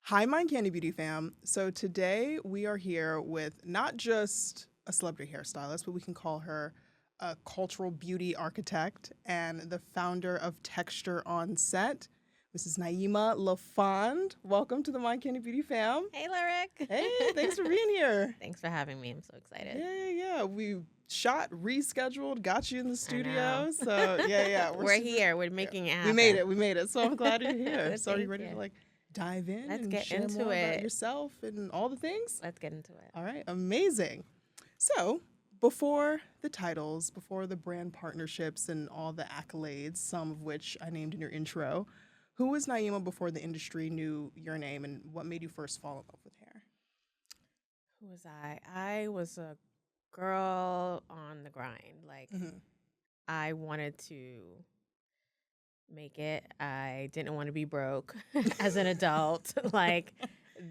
Hi, Mind Candy Beauty fam. So today we are here with not just a celebrity hairstylist, but we can call her a cultural beauty architect and the founder of Texture on Set, Mrs. Naeemah LaFond. Welcome to the Mind Candy Beauty fam. Hey, Lyric. Hey, thanks for being here. Thanks for having me. I'm so excited. Yeah. We shot, rescheduled, got you in the I studio. know. So yeah. We're here. We're making it happen. We made it. So I'm glad you're here. So are you Thank ready to you. dive in Let's and get share into more about it. yourself and all the things? Let's get into it. All right, amazing. So before the titles, before the brand partnerships and all the accolades, some of which I named in your intro, who was Naeemah before the industry knew your name, and what made you first fall in love with hair? Who was I? I was a girl on the grind. I wanted to make it. I didn't want to be broke as an adult.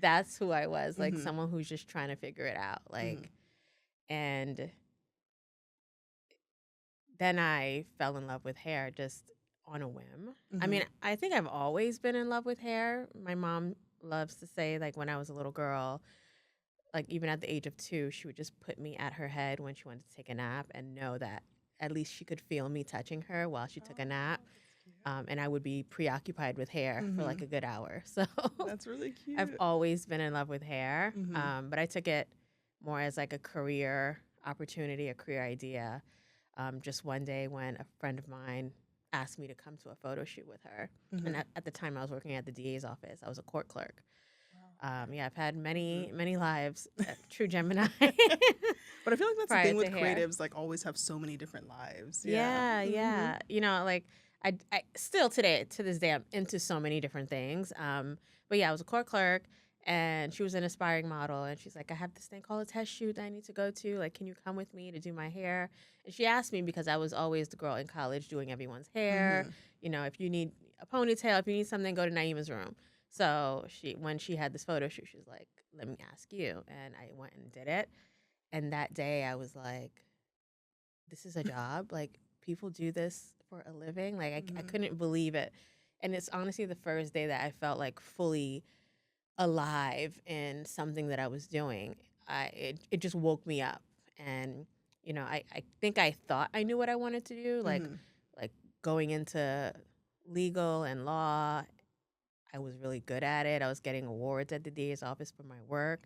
That's who I was. Someone who's just trying to figure it out. And then I fell in love with hair just on a whim. I mean, I think I've always been in love with hair. My mom loves to say, when I was a little girl, even at the age of 2, she would just put me at her head when she wanted to take a nap and know that at least she could feel me touching her while she took a nap. And I would be preoccupied with hair for a good hour. So That's really cute. I've always been in love with hair, but I took it more as a career opportunity, a career idea. Just one day when a friend of mine asked me to come to a photo shoot with her. And at the time I was working at the DA's office. I was a court clerk. Wow. I've had many lives, true Gemini. But I feel like that's the Prior thing with to hair. creatives, always have so many different lives. Yeah. You know, I still today, to this day, I'm into so many different things. But yeah, I was a court clerk, and she was an aspiring model, and she's like, I have this thing called a test shoot that I need to go to. Can you come with me to do my hair? And she asked me because I was always the girl in college doing everyone's hair. You know, if you need a ponytail, if you need something, go to Naeemah's room. So when she had this photo shoot, she was like, let me ask you. And I went and did it. And that day I was like, this is a job. People do this for a living. I couldn't believe it. And it's honestly the first day that I felt fully alive in something that I was doing. It just woke me up. And, I think I thought I knew what I wanted to do. Like going into legal and law, I was really good at it. I was getting awards at the DA's office for my work.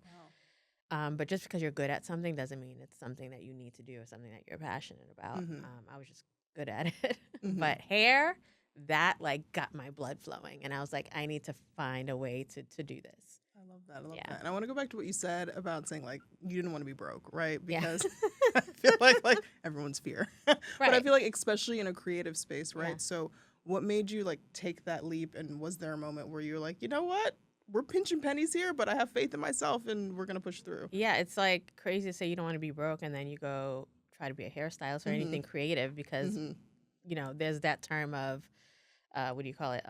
Wow. But just because you're good at something doesn't mean it's something that you need to do or something that you're passionate about. I was just good at it. But hair, that got my blood flowing. And I was like, I need to find a way to do this. I love that. I love that. And I want to go back to what you said about saying you didn't want to be broke, right? Yeah. Because I feel like everyone's fear. But I Right. feel like especially in a creative space, right? Yeah. So what made you take that leap, and was there a moment where you were like, you know what? We're pinching pennies here, but I have faith in myself and we're gonna push through. Yeah, it's crazy to say you don't want to be broke and then you go try to be a hairstylist or anything creative because there's that term of what do you call it?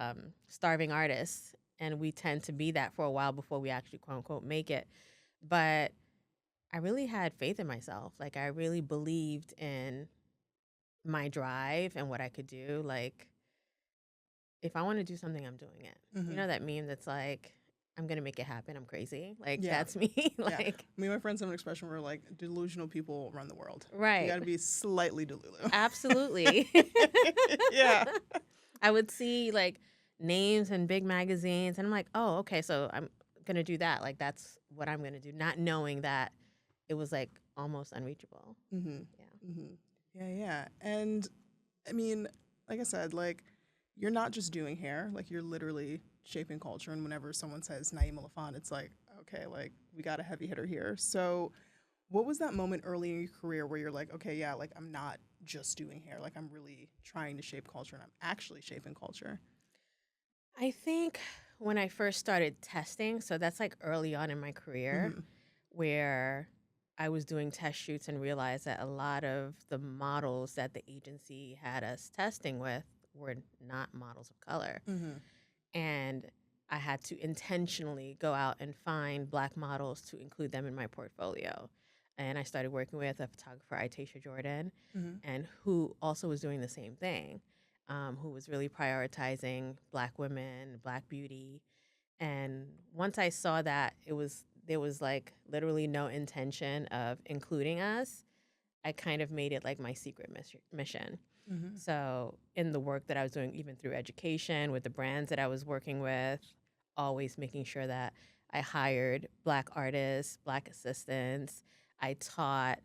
Starving artists. And we tend to be that for a while before we actually quote unquote make it. But I really had faith in myself. I really believed in my drive and what I could do. If I want to do something, I'm doing it. You know that meme that's I'm going to make it happen. I'm crazy. That's me. Me and my friends have an expression where delusional people run the world. Right. You got to be slightly delulu. Absolutely. Yeah. I would see names in big magazines and I'm like, oh, okay, so I'm going to do that. That's what I'm going to do. Not knowing that it was almost unreachable. Yeah. And I mean, like I said, you're not just doing hair, you're literally shaping culture. And whenever someone says Naeemah LaFond, it's okay, we got a heavy hitter here. So what was that moment early in your career where you're okay, yeah, I'm not just doing hair, I'm really trying to shape culture and I'm actually shaping culture? I think when I first started testing, so that's early on in my career, where I was doing test shoots and realized that a lot of the models that the agency had us testing with were not models of color. And I had to intentionally go out and find Black models to include them in my portfolio. And I started working with a photographer, Itasha Jordan, and who also was doing the same thing, who was really prioritizing Black women, Black beauty. And once I saw that there was like literally no intention of including us, I kind of made it like my secret mission. Mm-hmm. So in the work that I was doing, even through education, with the brands that I was working with, always making sure that I hired Black artists, Black assistants. I taught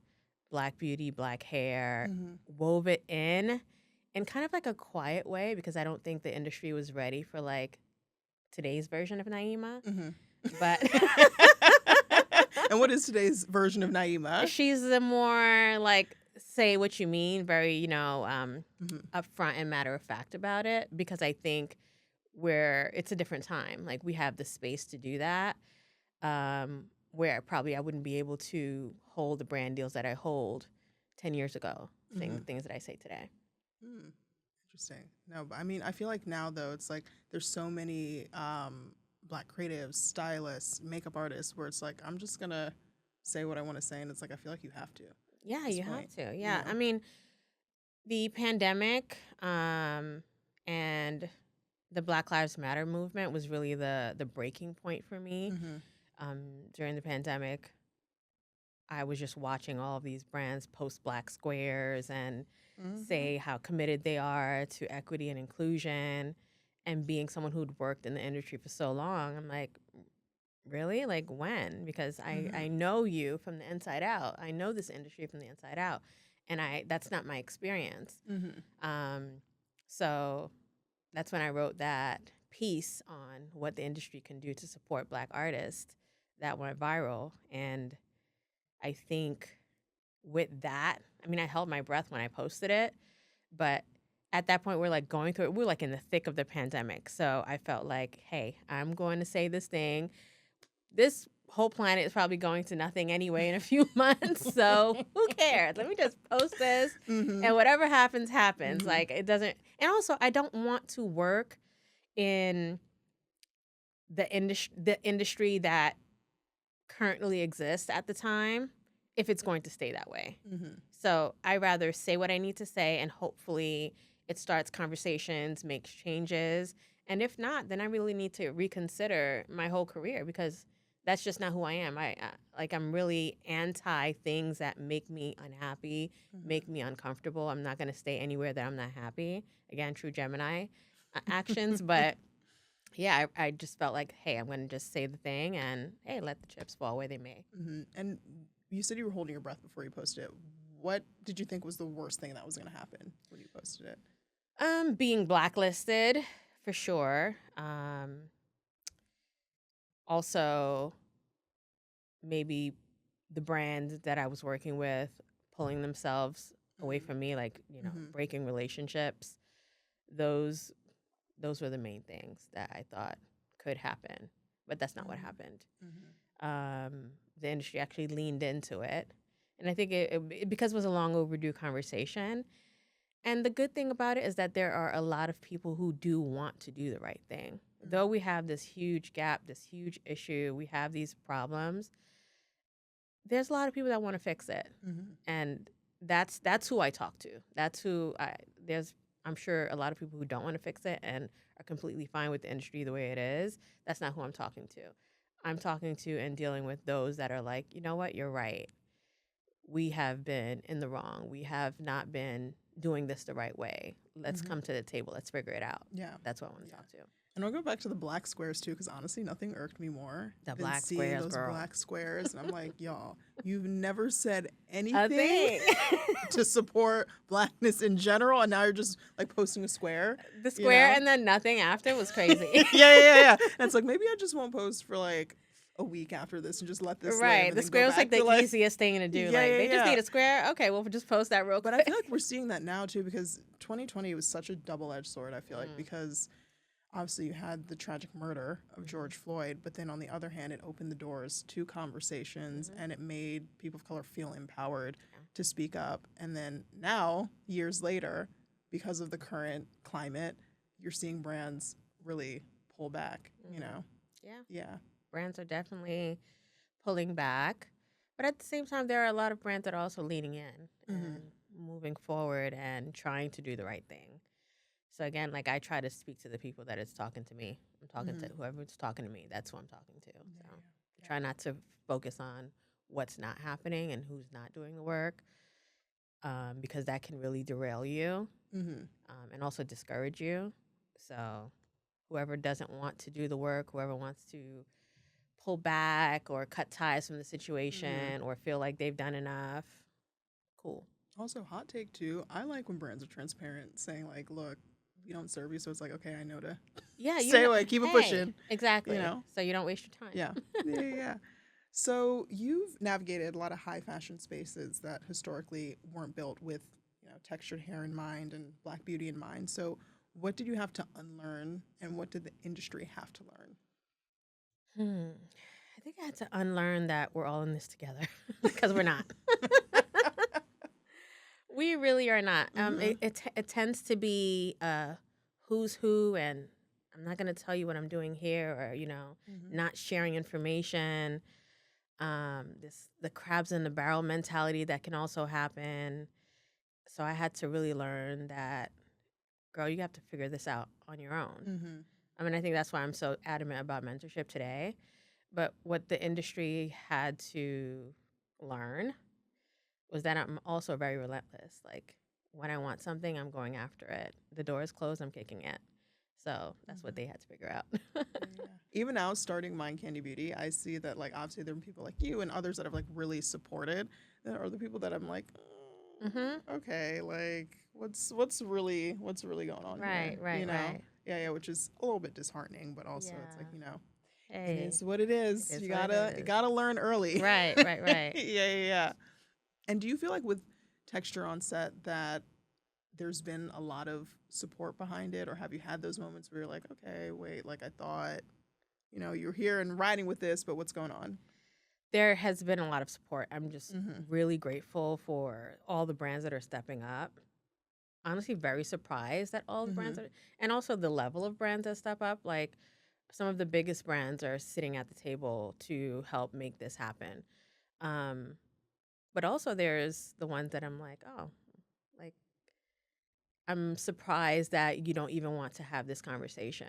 Black beauty, Black hair, Mm-hmm. wove it in kind of like a quiet way because I don't think the industry was ready for like today's version of Naeemah. Mm-hmm. But And what is today's version of Naeemah? she's the more like say what you mean, very, Mm-hmm. upfront and matter of fact about it because I think it's a different time. Like we have the space to do that. Where probably I wouldn't be able to hold the brand deals that I hold 10 years ago, saying Mm-hmm. things that I say today. Hmm. Interesting. No, but I mean, I feel like now though, it's like there's so many Black creatives, stylists, makeup artists, where it's like I'm just gonna say what I want to say, and it's like I feel like you have to. Yeah, This you point, have to. you Yeah. know. I mean, the pandemic and the Black Lives Matter movement was really the breaking point for me. Mm-hmm. During the pandemic, I was just watching all of these brands post Black squares and Mm-hmm. say how committed they are to equity and inclusion. And being someone who'd worked in the industry for so long, I'm like, really? Like when? Because Mm-hmm. I know you from the inside out. I know this industry from the inside out. And that's not my experience. Mm-hmm. So that's when I wrote that piece on what the industry can do to support Black artists that went viral. And I think with that, I mean, I held my breath when I posted it, but at that point, we're like going through it. We're like in the thick of the pandemic. So I felt like, hey, I'm going to say this thing. This whole planet is probably going to nothing anyway in a few months. So who cares? Let me just post this Mm-hmm. and whatever happens, happens. Mm-hmm. Like it doesn't. And also, I don't want to work in the industry that currently exists at the time if it's going to stay that way. Mm-hmm. So I rather say what I need to say and hopefully it starts conversations, makes changes. And if not, then I really need to reconsider my whole career because that's just not who I am. I'm really anti things that make me unhappy, make me uncomfortable. I'm not going to stay anywhere that I'm not happy. Again, true Gemini actions, but yeah, I just felt like, hey, I'm going to just say the thing and hey, let the chips fall where they may. Mm-hmm. And you said you were holding your breath before you posted it. What did you think was the worst thing that was going to happen when you posted it? Being blacklisted for sure. Also, maybe the brand that I was working with pulling themselves away Mm-hmm. from me, like Mm-hmm. breaking relationships. Those were the main things that I thought could happen, but that's not what happened. Mm-hmm. The industry actually leaned into it, and I think it because it was a long overdue conversation. And the good thing about it is that there are a lot of people who do want to do the right thing. Though we have this huge gap, this huge issue, we have these problems, there's a lot of people that want to fix it. Mm-hmm. And that's who I talk to. That's who I'm sure a lot of people who don't want to fix it and are completely fine with the industry the way it is. That's not who I'm talking to. I'm talking to and dealing with those that are like, you know what, you're right. We have been in the wrong. We have not been doing this the right way. Let's Mm-hmm. come to the table. Let's figure it out. Yeah. That's what I want to Yeah. talk to. And I'll go back to the black squares too, because honestly, nothing irked me more The than black seeing squares, those girl. black squares. And I'm like, y'all, you've never said A anything thing. to support blackness in general, and now you're just like posting a square. The square know? and then nothing after was crazy. Yeah. And it's like maybe I just won't post for like a week after this and just let this live Right. and The then square go was like back the to, easiest thing to do. Yeah, Like yeah, they just yeah. need a square. Okay, well, we'll just post that real quick. But I feel like we're seeing that now too, because 2020 was such a double-edged sword. I feel like because obviously you had the tragic murder of George Floyd, but then on the other hand, it opened the doors to conversations and it made people of color feel empowered to speak up. And then now, years later, because of the current climate, you're seeing brands really pull back, you know? Yeah. Yeah. Brands are definitely pulling back. But at the same time, there are a lot of brands that are also leaning in and moving forward and trying to do the right thing. So again, like I try to speak to the people that it's talking to me. I'm talking to Mhm. whoever's talking to me. That's who I'm talking to. Yeah, So yeah, try not to focus on what's not happening and who's not doing the work, because that can really derail you, yeah. Mhm. and also discourage you. So whoever doesn't want to do the work, whoever wants to pull back or cut ties from the Mhm. situation or feel like they've done enough, cool. Also, hot take too. I like when brands are transparent, saying like, "Look, we don't serve you," so it's like, okay, I know to Yeah, you stay know, away, keep it hey, pushing. You exactly. know? So you don't waste your time. Yeah, yeah, yeah. Yeah. So you've navigated a lot of high fashion spaces that historically weren't built with, textured hair in mind and black beauty in mind. So what did you have to unlearn, and what did the industry have to learn? Hmm. I think I had to unlearn that we're all in this together because we're not. We really are not. Mm-hmm. It tends to be who's who, and I'm not going to tell you what I'm doing here, or Mm-hmm. not sharing information. This the crabs in the barrel mentality that can also happen. So I had to really learn that, girl, you have to figure this out on your own. Mm-hmm. I mean, I think that's why I'm so adamant about mentorship today. But what the industry had to learn was that I'm also very relentless. Like when I want something, I'm going after it. The door is closed, I'm kicking it. So that's what Mm-hmm. they had to figure out. Yeah, yeah. Even now, starting Mind Candy Beauty, I see that like obviously there are people like you and others that have like really supported. There are the people that I'm like, Mm-hmm. okay, like what's really going on here? Right, right, right. Yeah, yeah, which is a little bit disheartening, but also it's like Yeah. it Hey, is what it it is. is You what it gotta you is. gotta learn early. Right, right, right. Yeah, yeah, yeah. And do you feel like with texture on set that there's been a lot of support behind it, or have you had those moments where you're like, okay, wait, like I thought, you're here and riding with this, but what's going on? There has been a lot of support. I'm just Mm-hmm. really grateful for all the brands that are stepping up. Honestly, very surprised at all the Mm-hmm. brands are, and also the level of brands that step up. Like some of the biggest brands are sitting at the table to help make this happen. Um, but also there's the ones that I'm like, oh, like I'm surprised that you don't even want to have this conversation.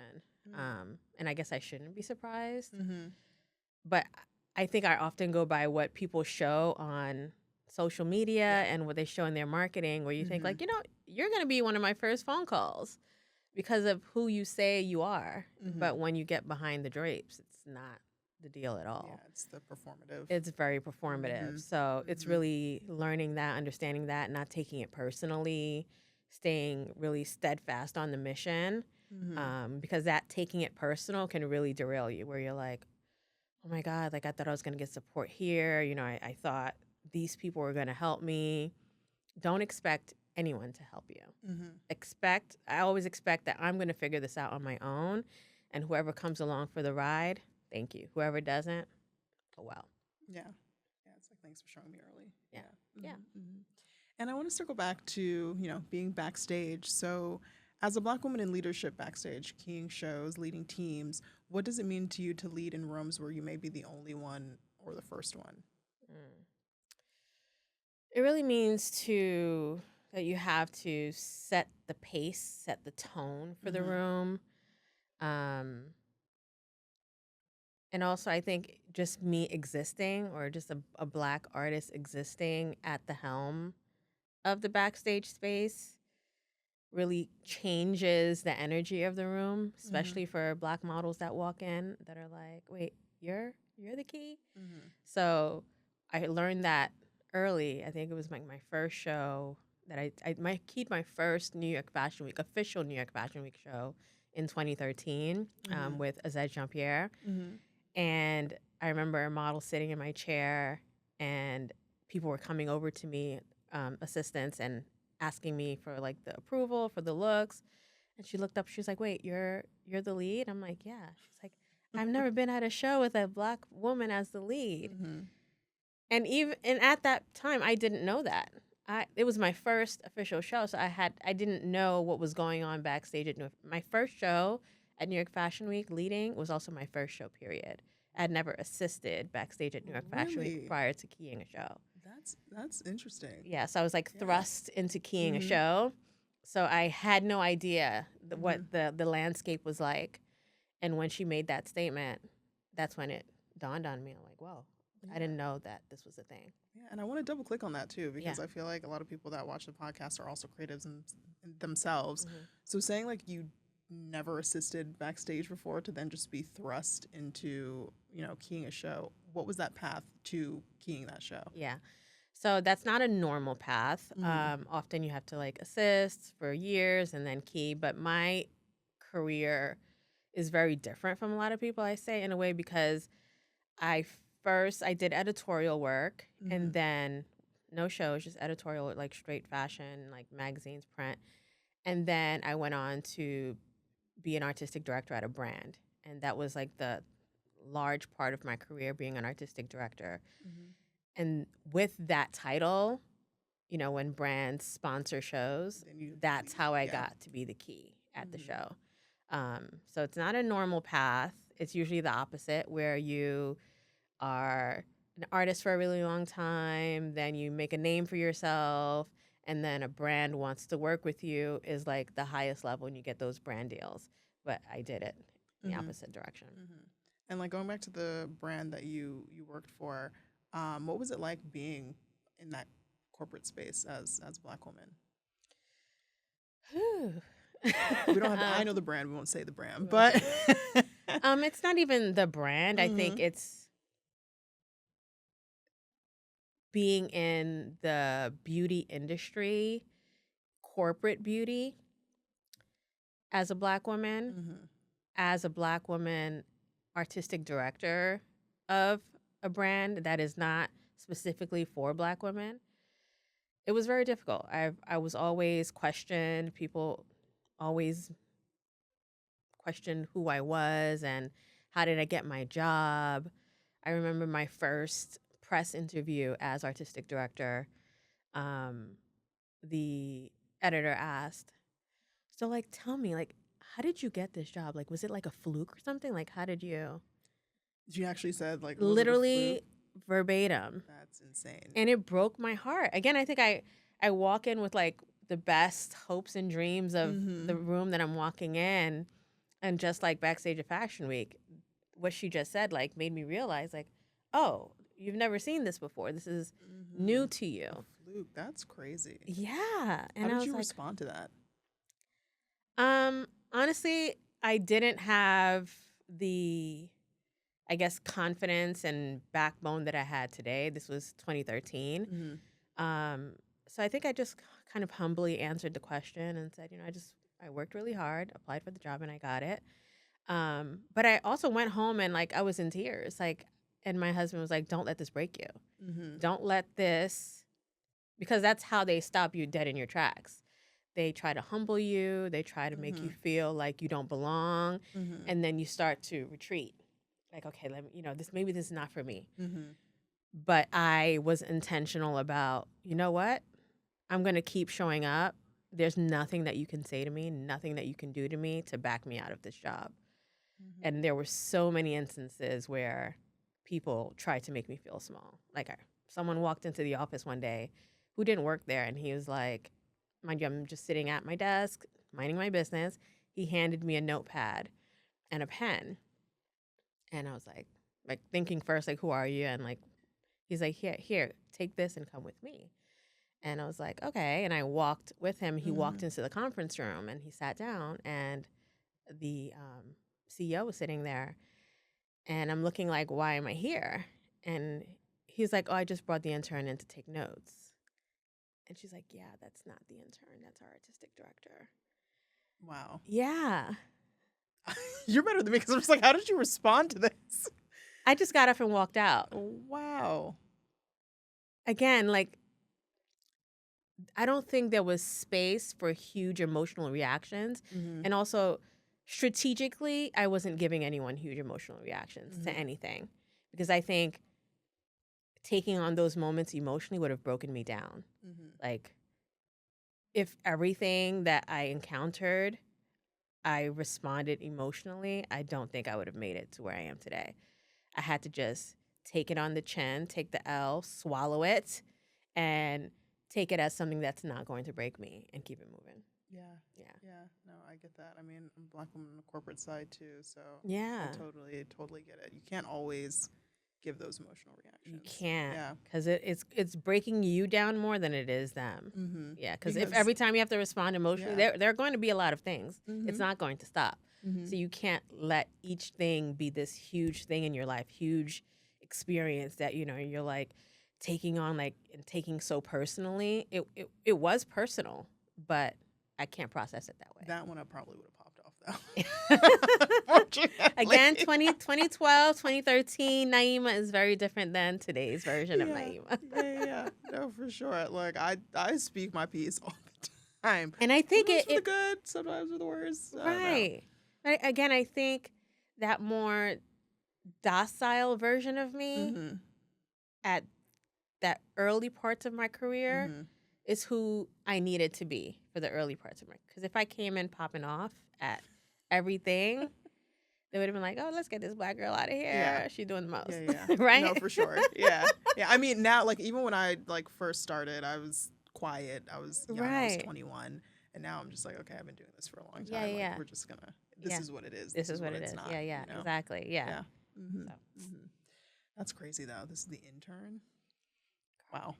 And I guess I shouldn't be surprised, Mm-hmm. but I think I often go by what people show on social media Yeah. and what they show in their marketing, where you think Mm-hmm. like, you're going to be one of my first phone calls because of who you say you are. Mm-hmm. But when you get behind the drapes, it's not the deal at Yeah, all. it's the performative. It's very performative. Mm-hmm. So it's Mm-hmm. really learning that, understanding that, not taking it personally, staying really steadfast on the mission. Mm-hmm. Because that taking it personal can really derail you, where you're like, oh my God, like I thought I was going to get support here. I thought these people were going to help me. Don't expect anyone to help you. Mm-hmm. I always expect that I'm going to figure this out on my own. And whoever comes along for the ride, thank you. Whoever doesn't, oh well. Yeah. Yeah. It's like, thanks for showing me early. Yeah. Yeah. Yeah. Mm-hmm. Mm-hmm. And I want to circle back to, being backstage. So, as a Black woman in leadership backstage, keying shows, leading teams, what does it mean to you to lead in rooms where you may be the only one or the first one? Mm. It really means that you have to set the pace, set the tone for the Mm-hmm. room. Um, and also, I think just me existing, or just a Black artist existing at the helm of the backstage space, really changes the energy of the room, Mm-hmm. especially for Black models that walk in that are like, wait, you're the key? Mm-hmm. So I learned that early. I think it was like my first show that I keyed my first New York Fashion Week, official New York Fashion Week show in 2013, Mm-hmm. with Azette Jean-Pierre. Mm-hmm. And I remember a model sitting in my chair, and people were coming over to me, assistants, and asking me for like the approval for the looks. And she looked up. She was like, "Wait, you're the lead?" I'm like, "Yeah." She's like, "I've never been at a show with a Black woman as the lead." Mm-hmm. And at that time, I didn't know that. It was my first official show, so I didn't know what was going on backstage at my first show at New York Fashion Week. Leading was also my first show. Period. I had never assisted backstage at New York Fashion Week Really? prior to keying a show. That's interesting. Yeah, so I was like Yeah. thrust into keying a Mm-hmm. show. So I had no idea what the landscape was like. And when she made that statement, that's when it dawned on me. I'm like, whoa, I Yeah. didn't know that this was a thing. Yeah, and I want to double click on that too because Yeah. I feel like a lot of people that watch the podcast are also creatives in themselves. Mm-hmm. So saying like you never assisted backstage before to then just be thrust into, keying a show. What was that path to keying that show? Yeah. So that's not a normal path. Mm-hmm. Often you have to like assist for years and then key. But my career is very different from a lot of people, I say, in a way, because I I did editorial work Mm-hmm. and then no shows, just editorial, like straight fashion, like magazines, print. And then I went on to be an artistic director at a brand. And that was like the large part of my career, being an artistic director. Mm-hmm. And with that title, when brands sponsor shows, Then you that's lead. how I Yeah. got to be the key at the Mm-hmm. show. So it's not a normal path. It's usually the opposite, where you are an artist for a really long time, then you make a name for yourself, and then a brand wants to work with you is like the highest level, and you get those brand deals. But I did it in the Mm-hmm. opposite direction. Mm-hmm. And like going back to the brand that you worked for, what was it like being in that corporate space as a Black woman? Whew. We don't have. I know the brand. We won't say the brand, but. It's not even the brand. I think Mm-hmm. it's being in the beauty industry, corporate beauty, as a Black woman, Mm-hmm. as a Black woman artistic director of a brand that is not specifically for Black women. It was very difficult. I was always questioned. People always questioned who I was and how did I get my job. I remember my first press interview as artistic director. Um, the editor asked, "So, like, tell me, like, how did you get this job? Like, was it like a fluke or something? Like, how did you?" She actually said like, was it a fluke? Literally verbatim. That's insane. And it broke my heart. Again, I think I walk in with like the best hopes and dreams of Mm-hmm. the room that I'm walking in, and just like backstage at Fashion Week, what she just said like made me realize like, oh, you've never seen this before. This is Mm-hmm. new to you. A fluke. That's crazy. Yeah. How And I did was you like, respond to that? honestly, I didn't have the, I guess, confidence and backbone that I had today. This was 2013. Mm-hmm. So I think I just kind of humbly answered the question and said, I worked really hard, applied for the job, and I got it. But I also went home and like I was in tears, like, and my husband was like, "Don't let this break you. Mm-hmm. Don't let this," because that's how they stop you dead in your tracks. They try to humble you. They try to make you feel like you don't belong, Mm-hmm. and then you start to retreat. Like, okay, let me, this is not for me. Mm-hmm. But I was intentional about, you know what? I'm going to keep showing up. There's nothing that you can say to me, nothing that you can do to me to back me out of this job. Mm-hmm. And there were so many instances where people tried to make me feel small. Like someone walked into the office one day who didn't work there, and he was like, mind you, I'm just sitting at my desk, minding my business. He handed me a notepad and a pen. And I was like thinking first, like, who are you? And like, he's like, here, take this and come with me. And I was like, okay. And I walked with him. He walked Mm-hmm. into the conference room and he sat down, and the CEO was sitting there. And I'm looking like, why am I here? And he's like, oh, I just brought the intern in to take notes. And she's like, yeah, that's not the intern. That's our artistic director. Wow. Yeah. You're better than me because I'm just like, how did you respond to this? I just got up and walked out. Wow. Again, like, I don't think there was space for huge emotional reactions. Mm-hmm. And also, strategically, I wasn't giving anyone huge emotional reactions to anything, because I think taking on those moments emotionally would have broken me down. Mm-hmm. Like, if everything that I encountered, I responded emotionally, I don't think I would have made it to where I am today. I had to just take it on the chin, take the L, swallow it, and take it as something that's not going to break me and keep it moving. Yeah. Yeah. Yeah. No, I get that. I mean, I'm a black woman on the corporate side too, so Yeah. I totally get it. You can't always give those emotional You reactions. can't, Yeah. because it's breaking you down more than it is them. Mm-hmm. Yeah, because if Because every time you have to respond emotionally, yeah. there are going to be a lot of things. It's Mm-hmm. not going to stop. Mm-hmm. So you can't let each thing be this huge thing in your life, huge experience that you're like taking on, like, and taking so personally. It was personal, but I can't process it that way. That one I probably would have popped off though. Again, Unfortunately. 2012, 2013, Naeemah is very different than today's version of Naeemah. Yeah. No, for sure. Look, I speak my piece all the time. And I think Sometimes for the it good, sometimes for the worst. I don't know. right. Right. Again, I think that more docile version of me Mm-hmm. at that early parts of my career Mm-hmm. is who I needed to be for the early parts of my. Because if I came in popping off at everything, they would have been like, "Oh, let's get this black girl out of here. Yeah. She's doing the most." Yeah. Right? No, for sure. Yeah. Yeah. I mean, now, like, even when I like first started, I was quiet. I was young. I was Right. 21, and now I'm just like, okay, I've been doing this for a long time. Yeah, Like, yeah. we're just gonna. This Yeah. is what it is. This is what it it's is. not. Yeah, You know? exactly. Yeah. Yeah. Mm-hmm. So. Mm-hmm. That's crazy though. This is the intern. Wow.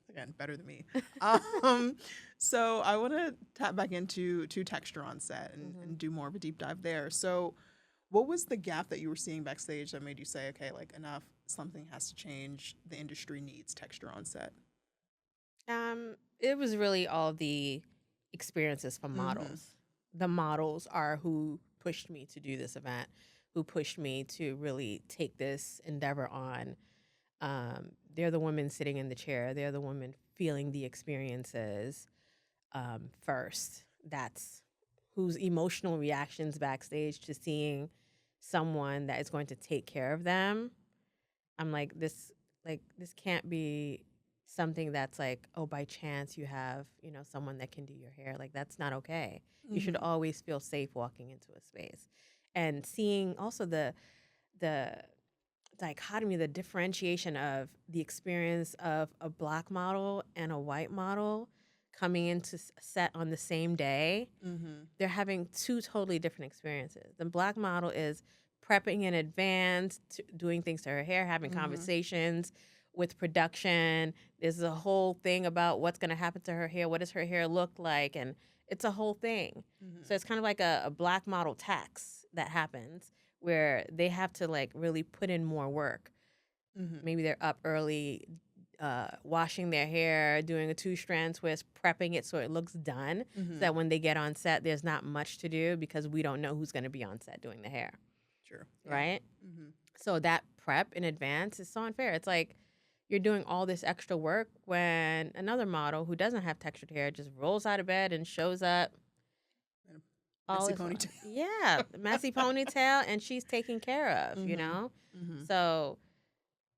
Again, better than me. So I want to tap back into texture on set and do more of a deep dive there. So, what was the gap that you were seeing backstage that made you say, okay, like enough, something has to change. The industry needs texture on set. It was really all the experiences from models. The models are who pushed me to do this event, who pushed me to really take this endeavor on. They're the women sitting in the chair. They're the women feeling the experiences first. That's whose emotional reactions backstage to seeing someone that is going to take care of them. I'm like, this can't be something that's like, oh, by chance you have, someone that can do your hair. Like, that's not okay. You should always feel safe walking into a space. And seeing also the dichotomy, the differentiation of the experience of a black model and a white model coming into set on the same day. They're having two totally different experiences. The black model is prepping in advance, doing things to her hair, having conversations with production. There's a whole thing about what's going to happen to her hair. What does her hair look like? And it's a whole thing. So it's kind of like a black model tax that happens where they have to like really put in more work. Maybe they're up early, washing their hair, doing a 2-strand twist, prepping it so it looks done, so that when they get on set, there's not much to do because we don't know who's going to be on set doing the hair. Sure. Right? So that prep in advance is so unfair. It's like you're doing all this extra work when another model who doesn't have textured hair just rolls out of bed and shows up. Messy ponytail. Yeah, messy ponytail, and she's taken care of, So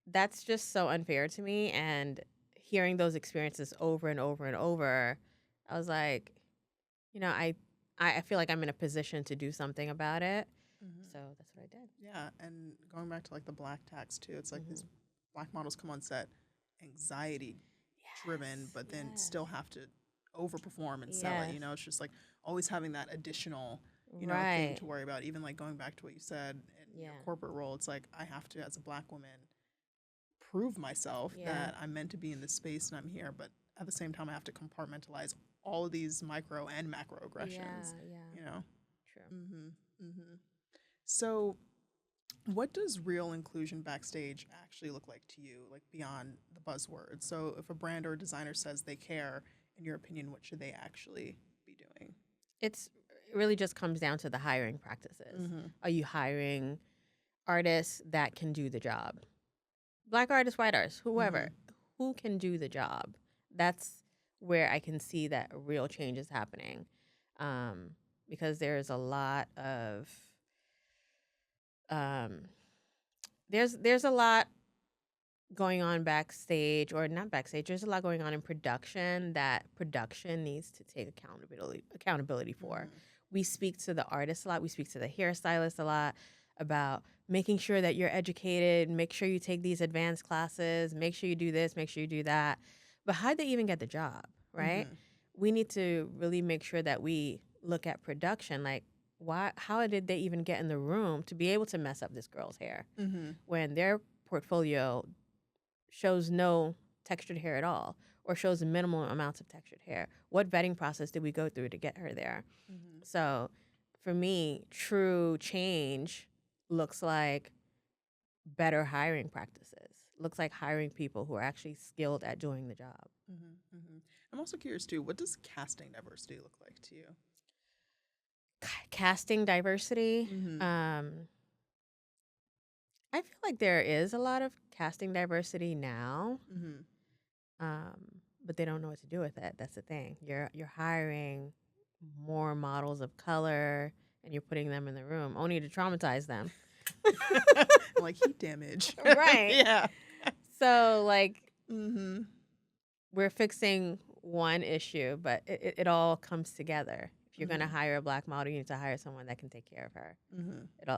that's just so unfair to me. And hearing those experiences over and over and over, I was like, I feel like I'm in a position to do something about it. So that's what I did. Yeah, and going back to like the black tax too, it's like these black models come on set anxiety driven, but then still have to overperform and sell it. It's just like always having that additional, thing to worry about. Even like going back to what you said in your corporate role, it's like I have to, as a black woman, prove myself that I'm meant to be in this space and I'm here, but at the same time I have to compartmentalize all of these micro and macro aggressions. True. So what does real inclusion backstage actually look like to you, like beyond the buzzwords? So if a brand or a designer says they care, in your opinion, what should they actually be doing? It really just comes down to the hiring practices. Are you hiring artists that can do the job? Black artists, white artists, whoever, who can do the job? That's where I can see that real change is happening, because there's a lot of there's a lot going on backstage, or not backstage. There's a lot going on in production that production needs to take accountability for. We speak to the artists a lot. We speak to the hairstylist a lot about making sure that you're educated, make sure you take these advanced classes, make sure you do this, make sure you do that. But how'd they even get the job, right? we need to really make sure that we look at production. Like, how did they even get in the room to be able to mess up this girl's hair when their portfolio shows no textured hair at all, or shows minimal amounts of textured hair? What vetting process did we go through to get her there? So for me, true change looks like better hiring practices, looks like hiring people who are actually skilled at doing the job. I'm also curious too, what does casting diversity look like to you? Casting diversity, I feel like there is a lot of casting diversity now, but they don't know what to do with it. That's the thing. You're hiring more models of color, and you're putting them in the room only to traumatize them. Like heat damage. Right. Yeah. So like, we're fixing one issue, but it all comes together. If you're going to hire a Black model, you need to hire someone that can take care of her.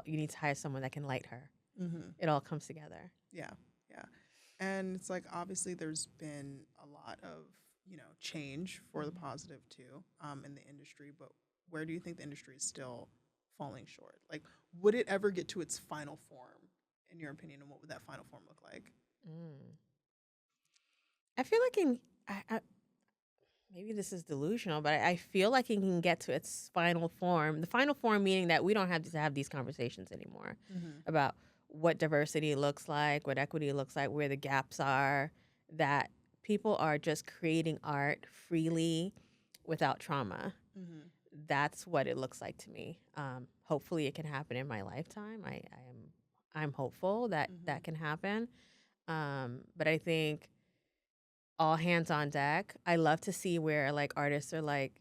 You need to hire someone that can light her. It all comes together. Yeah. And it's like, obviously there's been a lot of, change for the positive too, in the industry, but where do you think the industry is still falling short? Like, would it ever get to its final form, in your opinion, and what would that final form look like? I feel like maybe this is delusional, but I feel like it can get to its final form. The final form meaning that we don't have to have these conversations anymore about what diversity looks like, what equity looks like, where the gaps are, that people are just creating art freely without trauma. That's what it looks like to me. Hopefully it can happen in my lifetime. I'm hopeful that that can happen. But I think all hands on deck. I love to see where like artists are like,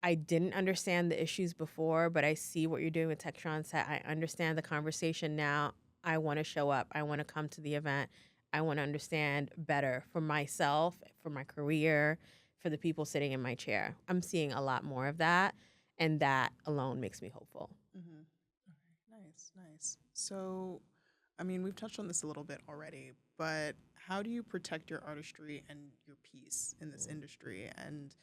I didn't understand the issues before, but I see what you're doing with texture on set. I understand the conversation now. I want to show up. I want to come to the event. I want to understand better for myself, for my career, for the people sitting in my chair. I'm seeing a lot more of that, and that alone makes me hopeful. Okay, nice. So, I mean, we've touched on this a little bit already, but how do you protect your artistry and your piece in this industry, and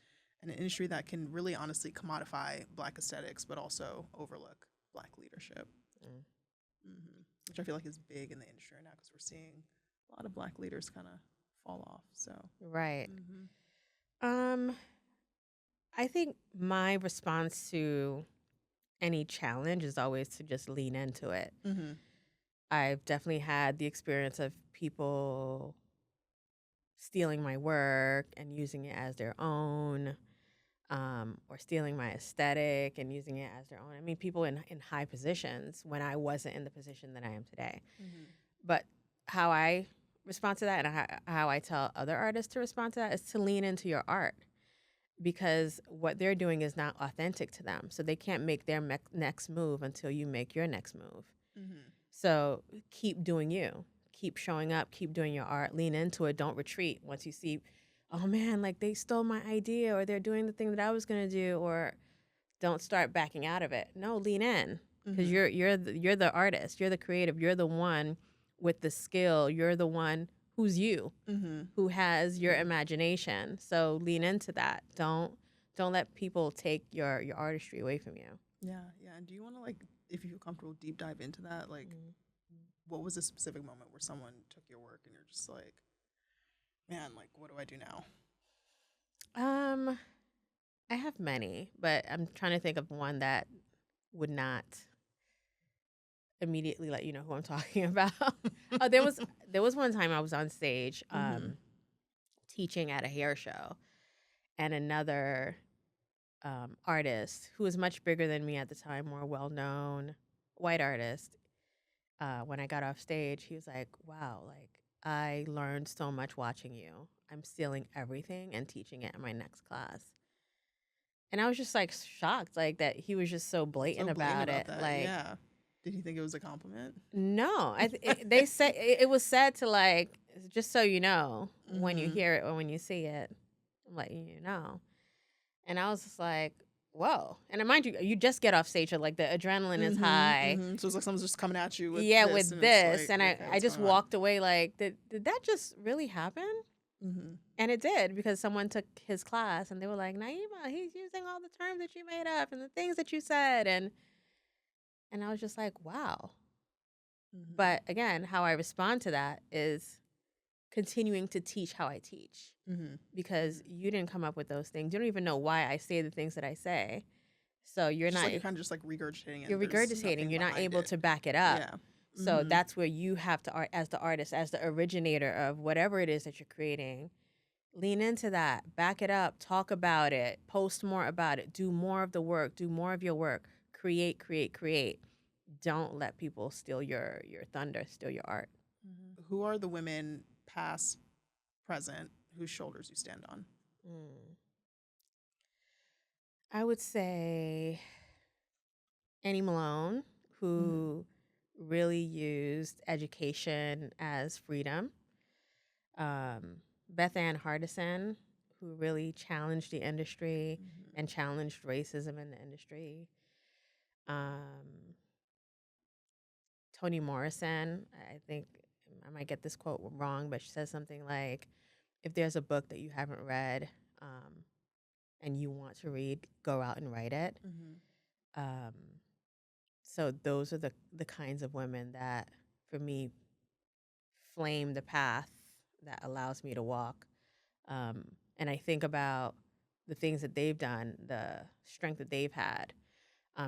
an industry that can really honestly commodify Black aesthetics, but also overlook Black leadership, which I feel like is big in the industry right now because we're seeing a lot of Black leaders kind of fall off. So right. I think my response to any challenge is always to just lean into it. I've definitely had the experience of people stealing my work and using it as their own, or stealing my aesthetic and using it as their own. I mean, people in high positions when I wasn't in the position that I am today. But how I respond to that and how I tell other artists to respond to that is to lean into your art, because what they're doing is not authentic to them. So they can't make their next move until you make your next move. So keep doing you. Keep showing up. Keep doing your art. Lean into it. Don't retreat once you see, oh man, like they stole my idea, or they're doing the thing that I was going to do, or don't start backing out of it. No, lean in, because you're the artist. You're the creative. You're the one with the skill. You're the one who's you, who has your imagination. So lean into that. Don't let people take your artistry away from you. Yeah. And do you want to, like, if you feel comfortable, deep dive into that? Like, what was a specific moment where someone took your work and you're just like, man, like, what do I do now? I have many, but I'm trying to think of one that would not immediately let you know who I'm talking about. Oh, there was one time I was on stage teaching at a hair show, and another artist who was much bigger than me at the time, more well-known white artist, when I got off stage, he was like, wow, like, I learned so much watching you. I'm stealing everything and teaching it in my next class. And I was just like shocked, like that he was just so blatant about it. That. Like, yeah. Did he think it was a compliment? No, they said it was said to, like, just so you know, when you hear it or when you see it, I'm letting you know. And I was just like, whoa. And mind you, you just get off stage, like the adrenaline is high. So it's like someone's just coming at you with this. And I just walked away like, did that just really happen? Mm-hmm. And it did, because someone took his class and they were like, Naeemah, he's using all the terms that you made up and the things that you said. And I was just like, wow. Mm-hmm. But again, how I respond to that is continuing to teach how I teach, Mm-hmm. because you didn't come up with those things. You don't even know why I say the things that I say. So you're Just not, like you're kind of just like regurgitating it. you're And there's regurgitating. nothing You're not behind able it. to back it up. Yeah. So Mm-hmm. that's where you have to, as the artist, as the originator of whatever it is that you're creating, lean into that, back it up, talk about it, post more about it, do more of the work, do more of your work, create, create, create. Don't let people steal your thunder, steal your art. Mm-hmm. Who are the women, past, present, whose shoulders you stand on? I would say Annie Malone, who really used education as freedom. Beth Ann Hardison, who really challenged the industry and challenged racism in the industry. Toni Morrison, I think I might get this quote wrong, but she says something like, if there's a book that you haven't read and you want to read, go out and write it. Mm-hmm. So those are the kinds of women that, for me, flame the path that allows me to walk. And I think about the things that they've done, the strength that they've had.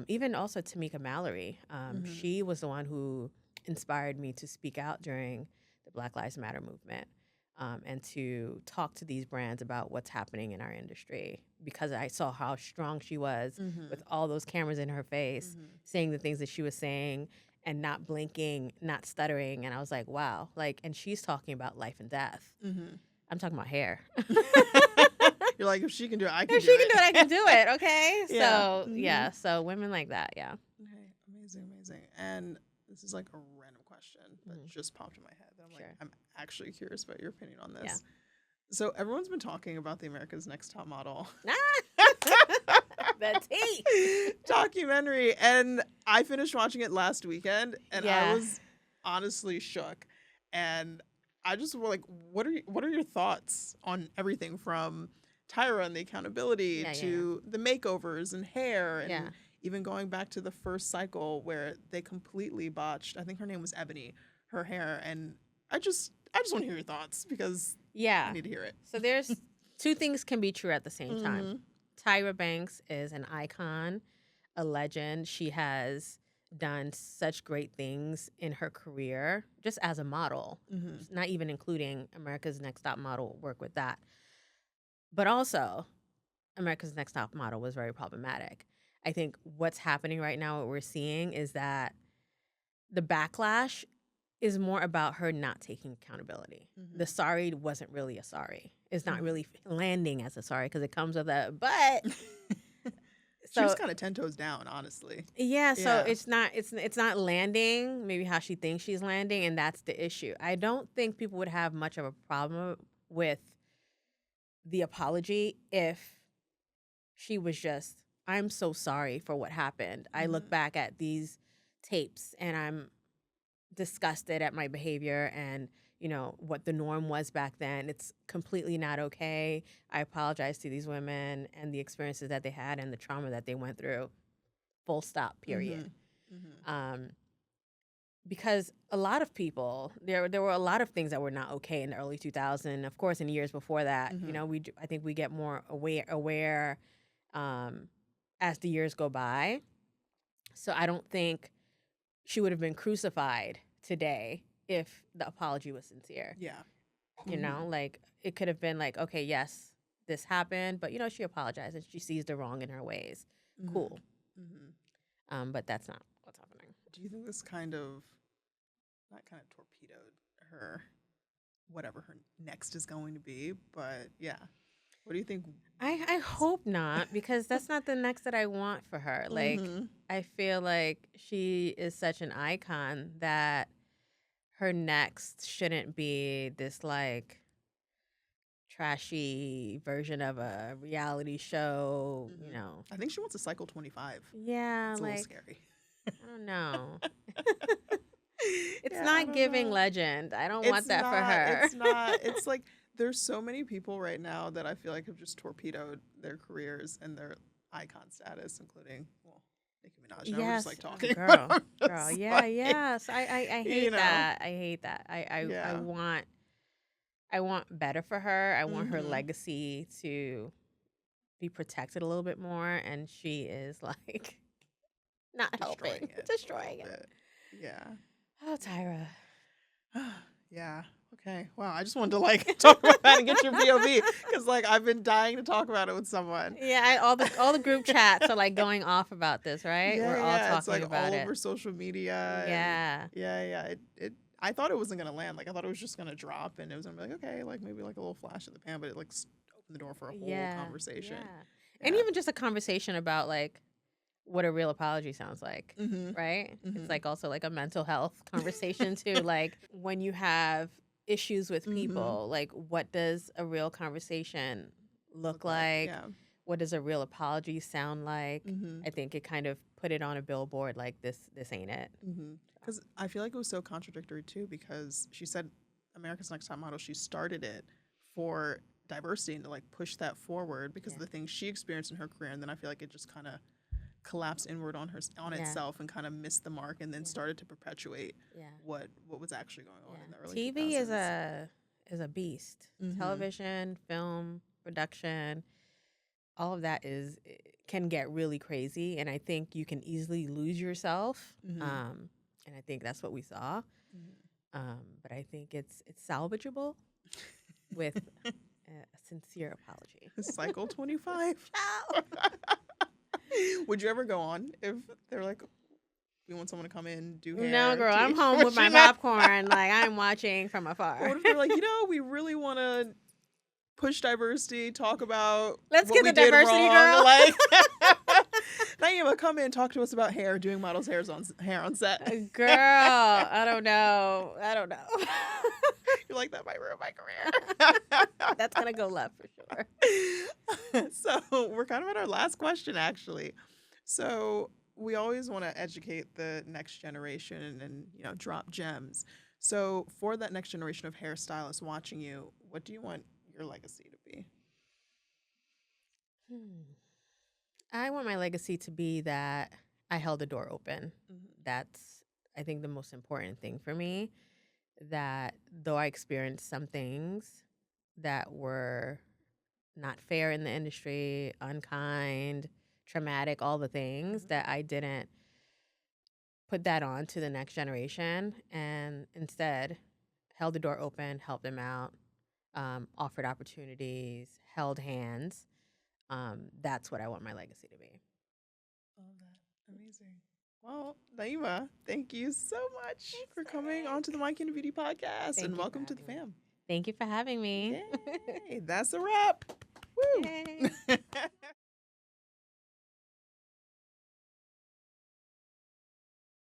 Even also Tamika Mallory. She was the one who inspired me to speak out during the Black Lives Matter movement, and to talk to these brands about what's happening in our industry, because I saw how strong she was with all those cameras in her face, saying the things that she was saying and not blinking, not stuttering. And I was like, wow, like, and she's talking about life and death. I'm talking about hair. You're like, if she can do it, I can If do she it. can do it, I can do it. Okay. Yeah. So yeah. So women like that. Yeah. Okay. Amazing, amazing. And this is like a random question that just popped in my head. That I'm like, I'm actually curious about your opinion on this. Yeah. So everyone's been talking about the America's Next Top Model The tea documentary, and I finished watching it last weekend, and I was honestly shook. And I just were like, what are your thoughts on everything from Tyra and the accountability to the makeovers and hair, and even going back to the first cycle where they completely botched, I think her name was Ebony, her hair. And I just want to hear your thoughts, because I need to hear it. So there's two things can be true at the same time. Tyra Banks is an icon, a legend. She has done such great things in her career, just as a model, not even including America's Next Top Model work with that. But also, America's Next Top Model was very problematic. I think what's happening right now, what we're seeing, is that the backlash is more about her not taking accountability. The sorry wasn't really a sorry. It's not really landing as a sorry, because it comes with a but. She was kind of 10 toes down, honestly. Yeah, so it's not landing maybe how she thinks she's landing, and that's the issue. I don't think people would have much of a problem with the apology if she was just, I'm so sorry for what happened. I look back at these tapes and I'm disgusted at my behavior and, you know, what the norm was back then. It's completely not okay. I apologize to these women and the experiences that they had and the trauma that they went through. Full stop, period. Because a lot of people, there were a lot of things that were not okay in the early 2000s. Of course, in years before that, you know, I think we get more aware as the years go by. So I don't think she would have been crucified today if the apology was sincere. Yeah. You know, like, it could have been like, okay, yes, this happened, but, you know, she apologized and she sees the wrong in her ways. Cool. But that's not what's happening. Do you think this kind of torpedoed her, whatever her next is going to be? But yeah. What do you think? I hope not, because that's not the next that I want for her. Like, I feel like she is such an icon that her next shouldn't be this, like, trashy version of a reality show, you know. I think she wants to cycle 25. Yeah, it's a like, little scary. I don't know. It's not giving legend. I don't want that for her. It's not. It's like there's so many people right now that I feel like have just torpedoed their careers and their icon status, including, well, Nicki Minaj. Now we're just like Yes, talking girl, about her, girl. just Yeah, like, yes. I you hate know, that. I hate that. yeah. I want better for her. I want her Mm-hmm. legacy to be protected a little bit more, and she is like not Destroying helping, it a little destroying it. bit. Yeah. Oh, Tyra. Yeah. Okay. Wow. I just wanted to like talk about that and get your POV because like I've been dying to talk about it with someone. Yeah, all the group chats are like going off about this, right? Yeah, We're all yeah. It's talking like about all it. over social media. And Yeah. yeah. It. I thought it wasn't gonna land. Like I thought it was just gonna drop and it was gonna be like okay, like maybe like a little flash in the pan, but it like opened the door for a whole Yeah. conversation. Yeah. And even just a conversation about like what a real apology sounds like, Mm-hmm. right? Mm-hmm. It's like also like a mental health conversation too. Like when you have issues with Mm-hmm. people, like what does a real conversation look like? Yeah. What does a real apology sound like? Mm-hmm. I think it kind of put it on a billboard like this ain't it. Because I feel like it was so contradictory too because she said America's Next Top Model, she started it for diversity and to like push that forward because of the things she experienced in her career, and then I feel like it just kind of collapsed inward on itself and kind of missed the mark and then started to perpetuate what was actually going on in the early TV 2000s. is a beast. Television, film, production, all of that can get really crazy, and I think you can easily lose yourself. And I think that's what we saw. But I think it's salvageable with a sincere apology. Cycle 25. Would you ever go on if they're like, we want someone to come in, do hair? No, girl, I'm home with my popcorn. Like, I'm watching from afar. What if they're like, we really want to push diversity, talk about Let's what get we the did diversity wrong. girl. Like, Naeemah, come in, talk to us about hair, doing models' hair on set. Girl, I don't know. You're like, that might ruin my career. That's going to go left for sure. So we're kind of at our last question, actually. So we always want to educate the next generation and drop gems. So for that next generation of hairstylists watching you, what do you want your legacy to be? I want my legacy to be that I held the door open. That's, I think, the most important thing for me. That though I experienced some things that were not fair in the industry, unkind, traumatic, all the things, that I didn't put that on to the next generation and instead held the door open, helped them out, offered opportunities, held hands. That's what I want my legacy to be. Love that. Amazing. Well, Naeemah, thank you so much for coming on to the My Kingdom Beauty podcast, and welcome to the fam. Thank you for having me. Yay, that's a wrap. Woo!